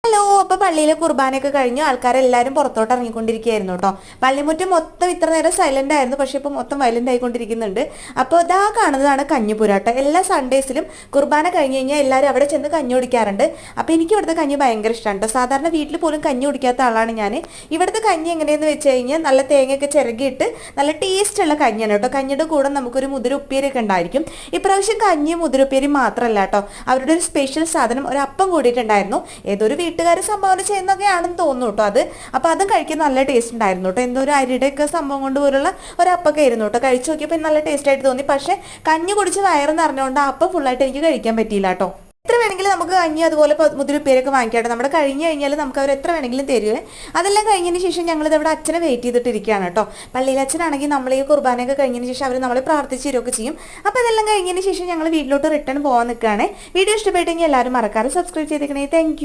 Hello. അപ്പോൾ പള്ളിയിലെ കുർബാനയൊക്കെ കഴിഞ്ഞു ആൾക്കാരെല്ലാവരും പുറത്തോട്ട് ഇറങ്ങിക്കൊണ്ടിരിക്കുകയായിരുന്നു കേട്ടോ. പള്ളിമുറ്റം മൊത്തം ഇത്ര നേരം സൈലന്റ് ആയിരുന്നു, പക്ഷെ ഇപ്പോൾ മൊത്തം വയലന്റ് ആയിക്കൊണ്ടിരിക്കുന്നുണ്ട്. അപ്പോൾ ഇതാ കാണുന്നതാണ് കഞ്ഞിപ്പുരാട്ടോ. എല്ലാ സൺഡേസിലും കുർബാന കഴിഞ്ഞ് കഴിഞ്ഞാൽ എല്ലാവരും അവിടെ ചെന്ന് കഞ്ഞി കുടിക്കാറുണ്ട്. അപ്പോൾ എനിക്ക് ഇവിടുത്തെ കഞ്ഞി ഭയങ്കര ഇഷ്ടമാണ് കേട്ടോ. സാധാരണ വീട്ടിൽ പോലും കഞ്ഞി കുടിക്കാത്ത ആളാണ് ഞാൻ. ഇവിടുത്തെ കഞ്ഞി എങ്ങനെയെന്ന് വെച്ച് കഴിഞ്ഞാൽ നല്ല തേങ്ങയൊക്കെ ചിരകിയിട്ട് നല്ല ടേസ്റ്റുള്ള കഞ്ഞിയാണ് കേട്ടോ. കഞ്ഞിയുടെ കൂടെ നമുക്കൊരു മുതിര ഉപ്പേരിയൊക്കെ ഉണ്ടായിരിക്കും. ഇപ്രാവശ്യം കഞ്ഞിയും മുതിരപ്പേരി മാത്രമല്ല കേട്ടോ, അവരുടെ ഒരു സ്പെഷ്യൽ സാധനം ഒരു അപ്പം കൂടിയിട്ടുണ്ടായിരുന്നു. ഏതൊരു വീട്ടുകാർ സംഭാവന ചെയ്യുന്നതൊക്കെയാണെന്ന് തോന്നുന്നു കേട്ടോ അത്. അപ്പോൾ അതും കഴിക്കാൻ നല്ല ടേസ്റ്റ് ഉണ്ടായിരുന്നു കേട്ടോ. എന്തോ ഒരു അരിയുടെയൊക്കെ സംഭവം കൊണ്ട് പോലുള്ള ഒരു അപ്പൊക്കെ ആയിരുന്നു കേട്ടോ. കഴിച്ചു നോക്കിയപ്പോൾ നല്ല ടേസ്റ്റ് ആയിട്ട് തോന്നി. പക്ഷേ കഞ്ഞി കുടിച്ച് വയറെന്ന് അറിഞ്ഞുകൊണ്ട് ആ അപ്പം ഫുള്ളായിട്ട് എനിക്ക് കഴിക്കാൻ പറ്റിയില്ല കേട്ടോ. എത്ര വേണമെങ്കിലും നമുക്ക് കഞ്ഞി അതുപോലെ മുതിരപ്പേരൊക്കെ വാങ്ങിക്കാട്ടെ. നമ്മുടെ കഴിഞ്ഞ് കഴിഞ്ഞാൽ നമുക്ക് അവർ എത്ര വേണമെങ്കിലും തരുവേ. അതെല്ലാം കഴിഞ്ഞതിന് ശേഷം ഞങ്ങളിത് അവിടെ അച്ഛനെ വെയിറ്റ് ചെയ്തിട്ടിരിക്കുകയാണ് കേട്ടോ. പള്ളിയിൽ അച്ഛനാണെങ്കിൽ നമ്മൾ ഈ കുർബാനയൊക്കെ കഴിഞ്ഞതിന് ശേഷം അവർ നമ്മളെ പ്രാർത്ഥിച്ച് തരുമൊക്കെ ചെയ്യും. അപ്പോൾ അതെല്ലാം കഴിഞ്ഞതിന് ശേഷം ഞങ്ങൾ വീട്ടിലോട്ട് റിട്ടേൺ പോകാൻ നിൽക്കുകയാണ്. വീഡിയോ ഇഷ്ടപ്പെട്ടെങ്കിൽ എല്ലാവരും മറക്കാതെ സബ്സ്ക്രൈബ് ചെയ്തേക്കണേ. താങ്ക്